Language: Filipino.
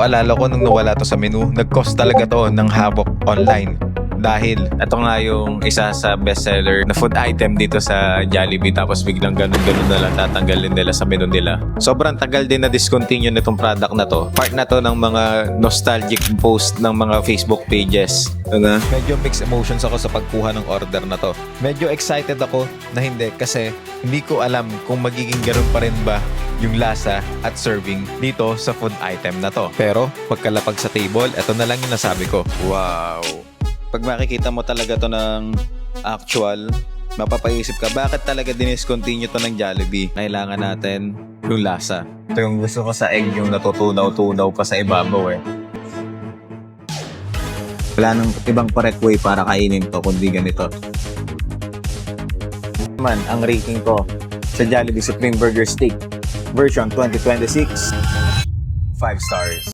Alala ko nung nawala to sa menu, nag-cause talaga to ng havoc online. Dahil ito nga yung isa sa bestseller na food item dito sa Jollibee, tapos biglang ganun-ganun na lang tatanggalin nila sa menu nila. Sobrang tagal din na discontinue nitong product na to. Part na to ng mga nostalgic post ng mga Facebook pages. Medyo mixed emotions ako sa pagkuha ng order na to. Medyo excited ako na hindi, kasi hindi ko alam kung magiging ganun pa rin ba yung lasa at serving dito sa food item na to. Pero pagkalapag sa table, ito na lang yung nasabi ko. Wow! Pag makikita mo talaga to ng actual, mapapaisip ka, bakit talaga diniscontinue to ng Jollibee? Kailangan natin yung lasa. Ito yung gusto ko sa egg, yung natutunaw-tunaw pa sa ibabaw eh. Wala nang ibang correct way para kainin to kundi ganito. Man, ang rating ko sa Jollibee Supreme Burger Steak version 2026, 5 stars.